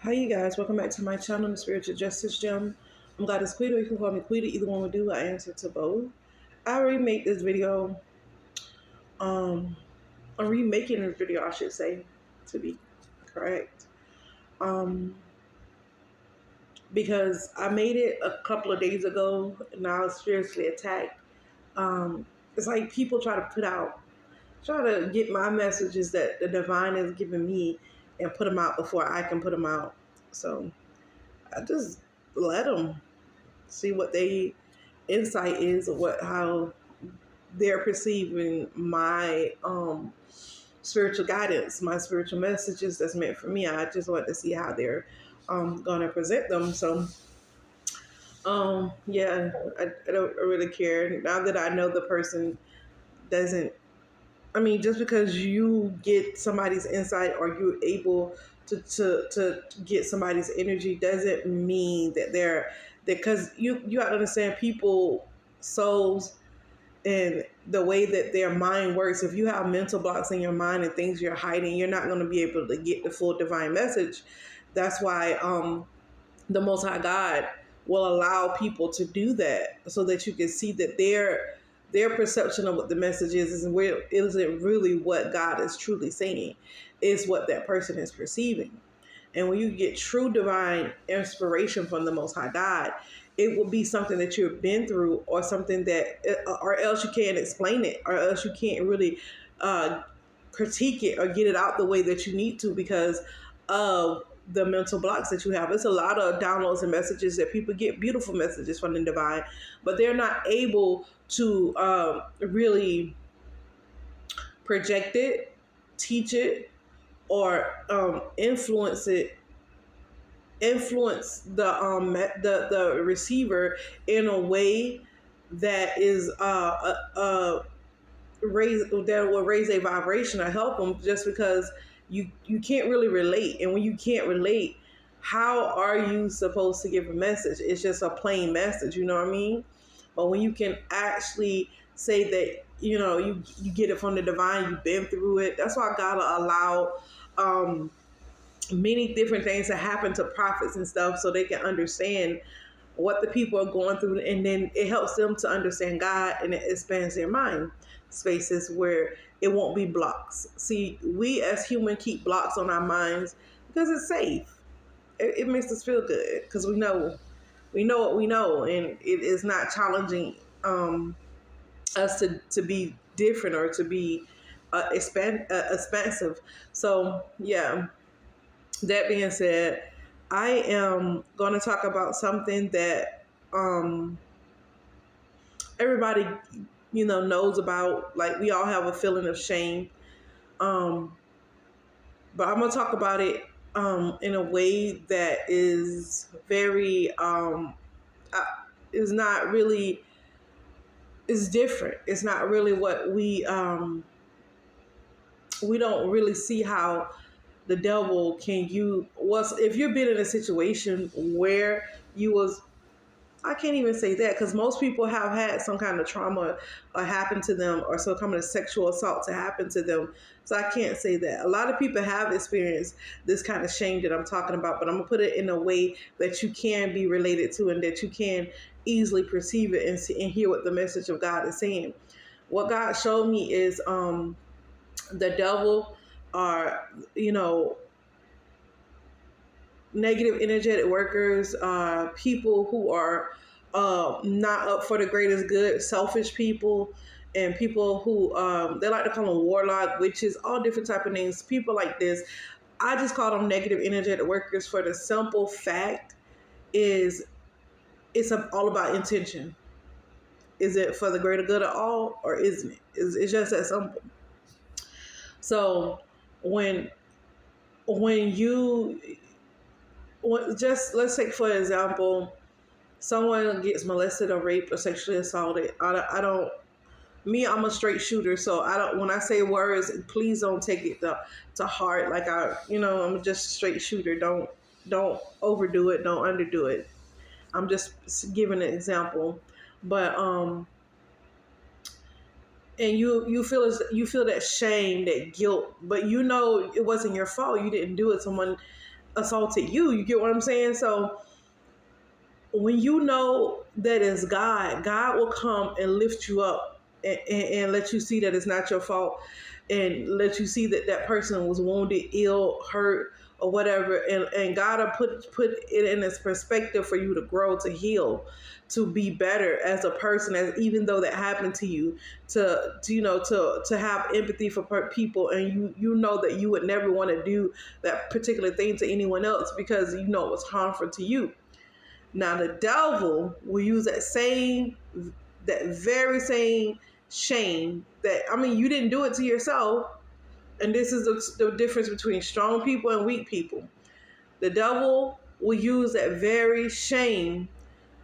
Hi, you guys. Welcome back to my channel, The Spiritual Justice Gem. I'm Goddess Quita. You can call me Quita. Either one will do. I answer to both. I remake this video. Um, I'm remaking this video, I should say, to be correct. Um, because I made it a couple of days ago, and I was seriously attacked. It's like people try to get my messages that the divine has given me and put them out before I can put them out. So I just let them see what they insight is, or how they're perceiving my spiritual guidance, my spiritual messages that's meant for me. I just want to see how they're gonna present them. So yeah, I don't really care now that I know the person doesn't. I mean, just because you get somebody's insight or you're able to get somebody's energy doesn't mean that they're, because you have to understand people souls and the way that their mind works. If you have mental blocks in your mind and things you're hiding, you're not going to be able to get the full divine message. That's why the Most High God will allow people to do that, so that you can see that their perception of what the message isn't really what God is truly saying. It's what that person is perceiving. And when you get true divine inspiration from the Most High God, it will be something that you've been through, or something that, or else you can't explain it, or else you can't really critique it or get it out the way that you need to, because of the mental blocks that you have. It's a lot of downloads and messages that people get, beautiful messages from the divine, but they're not able to really project it, teach it, or influence the receiver in a way that is that will raise a vibration or help them, just because you can't really relate. And when you can't relate, how are you supposed to give a message? It's just a plain message, you know what I mean? But when you can actually say that, you get it from the divine, you've been through it. That's why God will allow many different things to happen to prophets and stuff, so they can understand what the people are going through, and then it helps them to understand God, and it expands their mind spaces where it won't be blocks. See, we as human keep blocks on our minds because it's safe. It makes us feel good because we know what we know, and it is not challenging us to be different or to be expansive. So yeah, that being said, I am going to talk about something that everybody, knows about. Like, we all have a feeling of shame. Um, but I'm going to talk about it in a way that is very, is not really, is different. It's not really what we don't really see how the devil can use. If you've been in a situation where you was, I can't even say that, because most people have had some kind of trauma or happen to them, or some kind of sexual assault to happen to them. So I can't say that. A lot of people have experienced this kind of shame that I'm talking about, but I'm going to put it in a way that you can be related to, and that you can easily perceive it and see and hear what the message of God is saying. What God showed me is the devil are, negative energetic workers, people who are not up for the greatest good, selfish people, and people who they like to call them warlock, witches, all different type of names. People like this, I just call them negative energetic workers, for the simple fact is it's all about intention. Is it for the greater good at all, or isn't it? It's just that simple. So when you just, let's take for example, someone gets molested or raped or sexually assaulted. I don't, me, I'm a straight shooter, so I don't, when I say words, please don't take it to heart. Like, I'm just a straight shooter. Don't overdo it, don't underdo it. I'm just giving an example. But and you feel that shame, that guilt, but it wasn't your fault. You didn't do it. Someone assaulted you. You get what I'm saying? So when you know that it's God, God will come and lift you up and let you see that it's not your fault, and let you see that that person was wounded, ill, hurt, or whatever. And God will put it in its perspective for you to grow, to heal, to be better as a person, as even though that happened to you, to you know, to have empathy for people, and you know that you would never want to do that particular thing to anyone else because you know it was harmful to you. Now the devil will use that very same shame that, I mean, you didn't do it to yourself. And this is the difference between strong people and weak people. The devil will use that very shame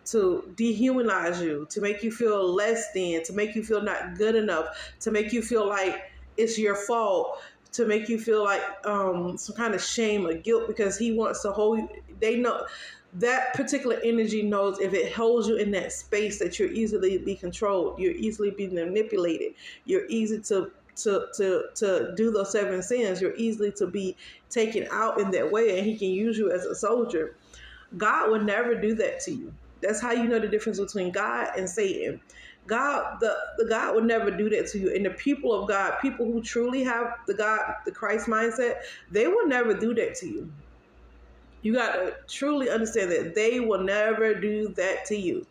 to dehumanize you, to make you feel less than, to make you feel not good enough, to make you feel like it's your fault, to make you feel like some kind of shame or guilt, because he wants to hold you. They know that particular energy knows if it holds you in that space that you're easily be controlled, you're easily be manipulated, you're easy to do those seven sins, you're easily to be taken out in that way, and he can use you as a soldier. God would never do that to you. That's how you know the difference between God and Satan. God, the God would never do that to you. And the people of God, people who truly have the Christ mindset, they will never do that to you. You got to truly understand that they will never do that to you.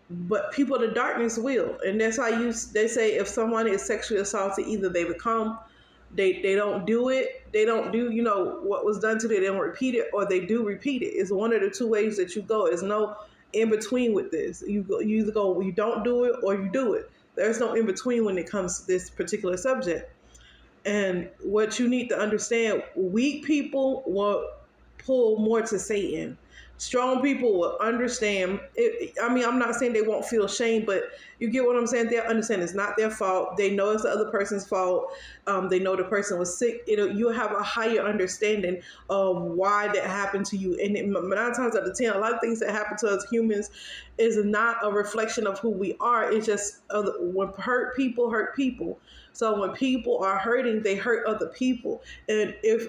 But people of the darkness will. And that's why they say if someone is sexually assaulted, either they become, they don't do it, they don't do, you know, what was done to them, they don't repeat it, or they do repeat it. It's one of the two ways that you go. There's no in between with this. You either go, you don't do it, or you do it. There's no in between when it comes to this particular subject. And what you need to understand, weak people will pull more to Satan. Strong people will understand. I mean, I'm not saying they won't feel shame, but you get what I'm saying? They'll understand it's not their fault. They know it's the other person's fault. They know the person was sick. You'll have a higher understanding of why that happened to you. And 9 times out of 10, a lot of things that happen to us humans is not a reflection of who we are. It's just when hurt people hurt people. So when people are hurting, they hurt other people. And if,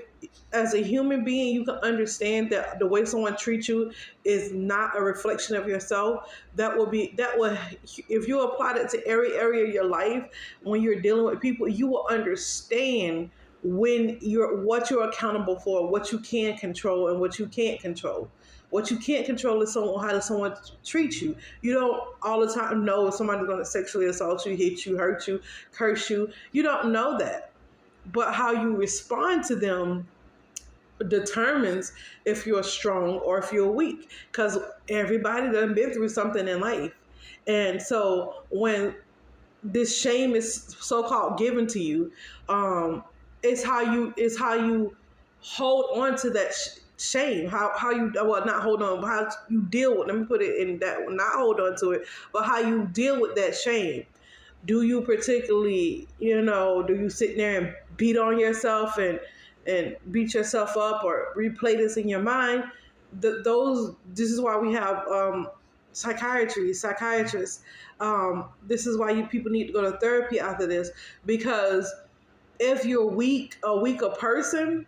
as a human being, you can understand that the way someone treats you is not a reflection of yourself, that will, if you apply that to every area of your life, when you're dealing with people, you will understand what you're accountable for, what you can control and what you can't control. What you can't control is how does someone treat you. You don't all the time know if somebody's going to sexually assault you, hit you, hurt you, curse you. You don't know that. But how you respond to them determines if you're strong or if you're weak, because everybody done been through something in life. And so when this shame is so-called given to you, it's how you hold on to that shame, how you, well, not hold on, how you deal with, let me put it in that, not hold on to it, but how you deal with that shame. Do you particularly, do you sit there and beat on yourself and beat yourself up or replay this in your mind? This is why we have psychiatrists. This is why people need to go to therapy after this, because if you're a weaker person,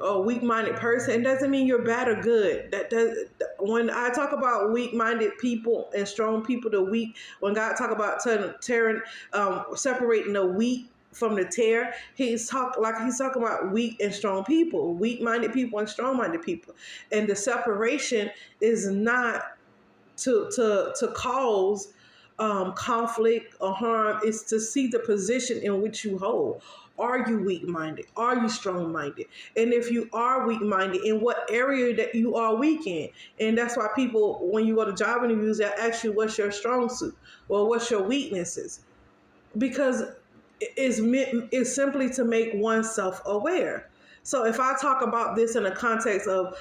a weak-minded person, it doesn't mean you're bad or good. When I talk about weak-minded people and strong people, when God talk about tearing, separating the wheat from the tare, he's talking about weak and strong people, weak-minded people and strong-minded people, and the separation is not to cause conflict or harm. Is to see the position in which you hold. Are you weak-minded? Are you strong-minded? And if you are weak-minded, in what area that you are weak in? And that's why people, when you go to job interviews, they ask you, what's your strong suit? Well, what's your weaknesses? Because it's simply to make oneself aware. So if I talk about this in the context of,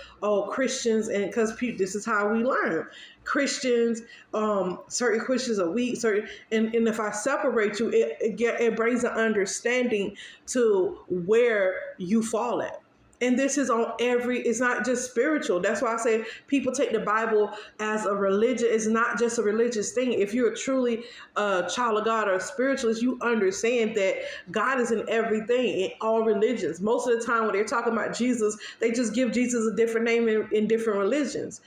Christians, and because this is how we learn. Christians, certain Christians are weak, and if I separate you, it brings an understanding to where you fall at. And this is on it's not just spiritual. That's why I say people take the Bible as a religion. It's not just a religious thing. If you're truly a child of God or a spiritualist, you understand that God is in everything, in all religions. Most of the time when they're talking about Jesus, they just give Jesus a different name in different religions.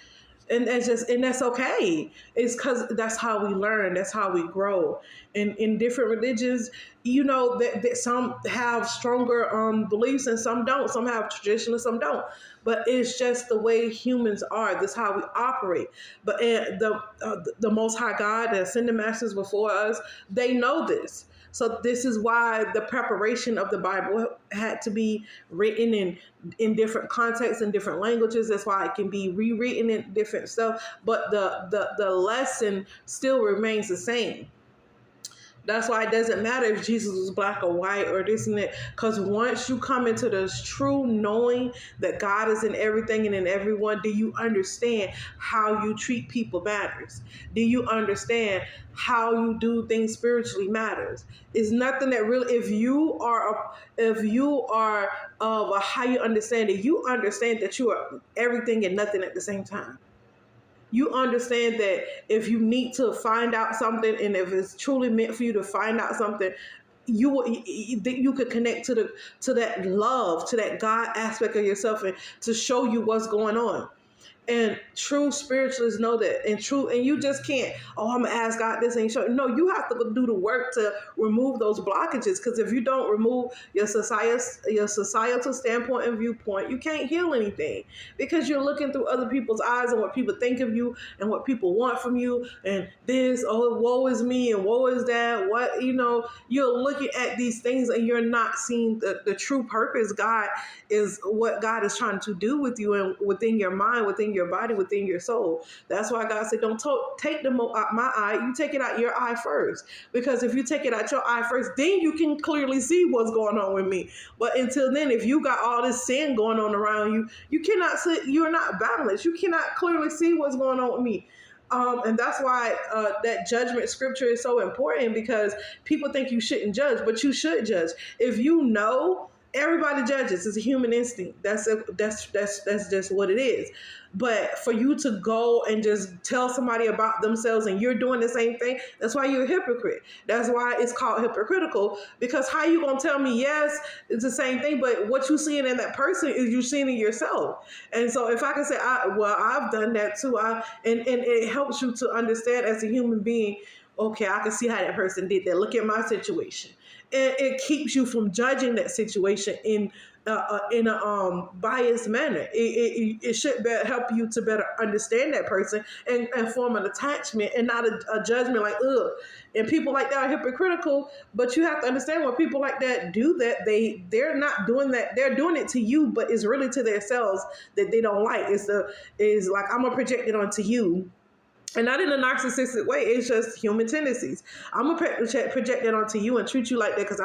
And that's okay. It's because that's how we learn, that's how we grow. And in different religions, that some have stronger beliefs and some don't. Some have tradition and some don't. But it's just the way humans are. That's how we operate. But the Most High God, the ascended masters before us, they know this. So this is why the preparation of the Bible had to be written in different contexts and different languages. That's why it can be rewritten in different stuff. But the lesson still remains the same. That's why it doesn't matter if Jesus was black or white or this and that. Because once you come into this true knowing that God is in everything and in everyone, do you understand how you treat people matters? Do you understand how you do things spiritually matters? It's nothing that really, if you are of a higher understanding, you understand that you are everything and nothing at the same time. You understand that if you need to find out something, and if it's truly meant for you to find out something, you could connect to that love, to that God aspect of yourself, and to show you what's going on. And true spiritualists know that, and you just can't, I'm gonna ask God this ain't sure. No, you have to do the work to remove those blockages. Because if you don't remove your societal standpoint and viewpoint, you can't heal anything. Because you're looking through other people's eyes and what people think of you and what people want from you, and this, woe is me and woe is that. You're looking at these things and you're not seeing the true purpose. God is what God is trying to do with you and within your mind, within your body, within your soul. That's why God said, don't take the mote out my eye. You take it out your eye first. Because if you take it out your eye first, then you can clearly see what's going on with me. But until then, if you got all this sin going on around you, you cannot see, you're not balanced. You cannot clearly see what's going on with me. And that's why that judgment scripture is so important, because people think you shouldn't judge, but you should judge. If you know, everybody judges. It's a human instinct. That's just what it is. But for you to go and just tell somebody about themselves and you're doing the same thing, that's why you're a hypocrite. That's why it's called hypocritical, because how you going to tell me, yes, it's the same thing, but what you seeing in that person is you seeing in yourself. And so if I can say, I've done that too, and it helps you to understand as a human being, okay, I can see how that person did that. Look at my situation. And it keeps you from judging that situation in a biased manner. It should help you to better understand that person and form an attachment and not a judgment like, ugh. And people like that are hypocritical, but you have to understand when people like that do that, they're not doing that. They're doing it to you, but it's really to themselves that they don't like. It's like, I'm gonna project it onto you. And not in a narcissistic way. It's just human tendencies. I'm going to project that onto you and treat you like that because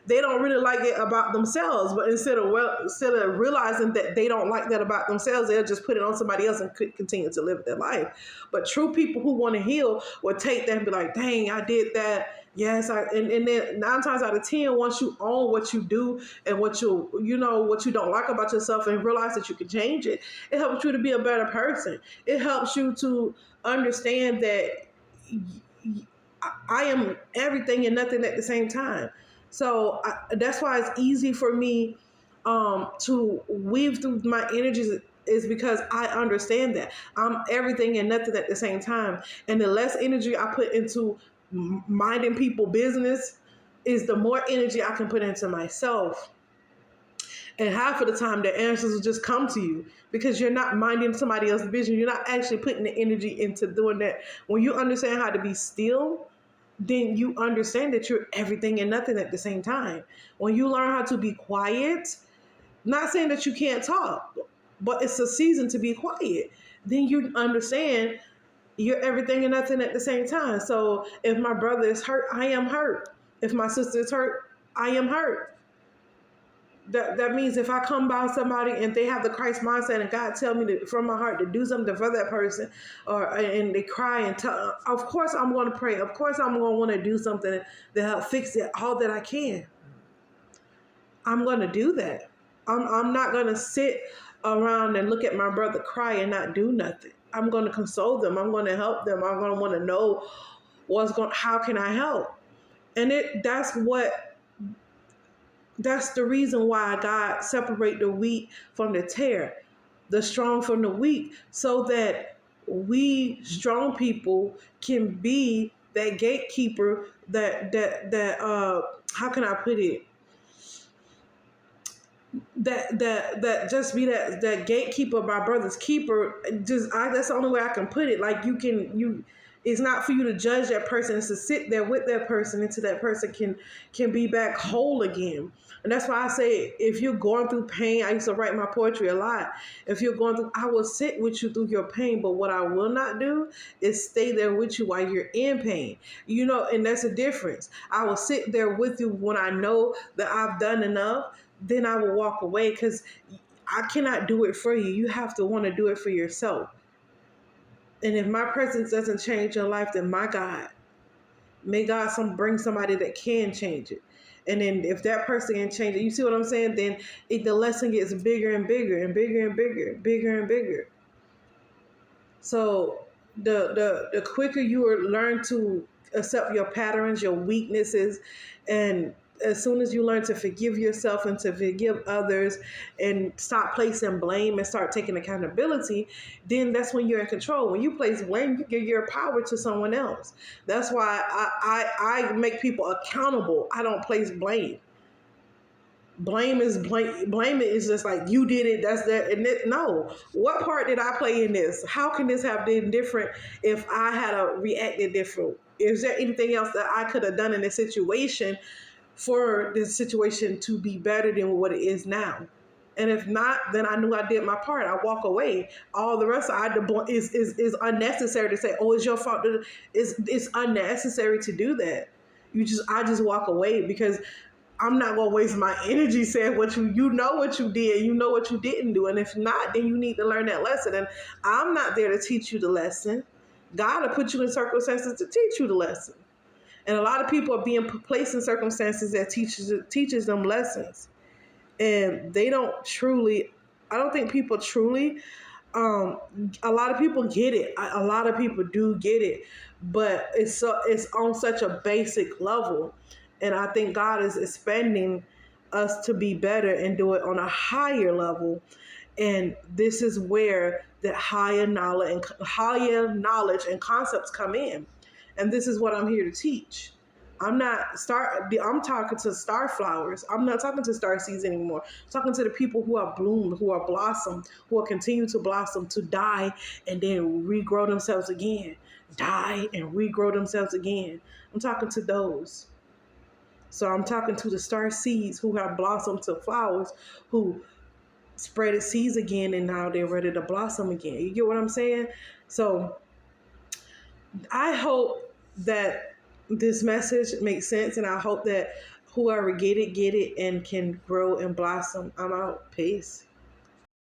they don't really like it about themselves. But instead of realizing that they don't like that about themselves, they'll just put it on somebody else and continue to live their life. But true people who want to heal will take that and be like, dang, I did that. Yes, and then 9 times out of 10, once you own what you do and what you don't like about yourself and realize that you can change it, it helps you to be a better person. It helps you to understand that I am everything and nothing at the same time. So that's why it's easy for me to weave through my energies, is because I understand that I'm everything and nothing at the same time. And the less energy I put into minding people business is the more energy I can put into myself. And half of the time the answers will just come to you because you're not minding somebody else's business. You're not actually putting the energy into doing that. When you understand how to be still, then you understand that you're everything and nothing at the same time. When you learn how to be quiet, not saying that you can't talk, but it's a season to be quiet, then you understand you're everything and nothing at the same time. So if my brother is hurt, I am hurt. If my sister is hurt, I am hurt. That means if I come by somebody and they have the Christ mindset and God tell me from my heart to do something for that person, and they cry and tell, of course I'm going to pray. Of course I'm going to want to do something to help fix it all that I can. I'm going to do that. I'm not gonna sit around and look at my brother cry and not do nothing. I'm gonna console them. I'm gonna help them. I'm gonna want to know how can I help? And that's the reason why God separate the wheat from the tare, the strong from the weak, so that we strong people can be that gatekeeper, that how can I put it, that just be that gatekeeper, my brother's keeper. That's the only way I can put it. Like you it's not for you to judge that person. It's to sit there with that person until that person can be back whole again. And that's why I say, if you're going through pain, I used to write my poetry a lot. If you're going through, I will sit with you through your pain, but what I will not do is stay there with you while you're in pain. And that's a difference. I will sit there with you when I know that I've done enough. Then I will walk away, because I cannot do it for you. You have to want to do it for yourself. And if my presence doesn't change your life, then my God, may God bring somebody that can change it. And then if that person can change it, you see what I'm saying? Then the lesson gets bigger and bigger and bigger and bigger, bigger and bigger. So the quicker you learn to accept your patterns, your weaknesses, and as soon as you learn to forgive yourself and to forgive others and stop placing blame and start taking accountability, then that's when you're in control. When you place blame, you give your power to someone else. That's why I make people accountable. I don't place blame. Blame is just like, you did it, that's that. And no, what part did I play in this? How can this have been different if I had reacted different? Is there anything else that I could have done in this situation for this situation to be better than what it is now? And if not, then I knew I did my part. I walk away. All the rest is unnecessary to say, oh, it's your fault. It's unnecessary to do that. I just walk away, because I'm not gonna waste my energy saying what you know what you did, you know what you didn't do. And if not, then you need to learn that lesson. And I'm not there to teach you the lesson. God will put you in circumstances to teach you the lesson. And a lot of people are being placed in circumstances that teaches them lessons. And they don't truly, I don't think people truly, a lot of people get it. A lot of people do get it, but it's on such a basic level. And I think God is expanding us to be better and do it on a higher level. And this is where the higher knowledge and concepts come in. And this is what I'm here to teach. I'm talking to star flowers. I'm not talking to star seeds anymore. I'm talking to the people who are bloomed, who are blossomed, who will continue to blossom, to die and then regrow themselves again. Die and regrow themselves again. I'm talking to those. So I'm talking to the star seeds who have blossomed to flowers, who spread seeds again, and now they're ready to blossom again. You get what I'm saying? So I hope that this message makes sense, and I hope that whoever get it and can grow and blossom. I'm out. Peace.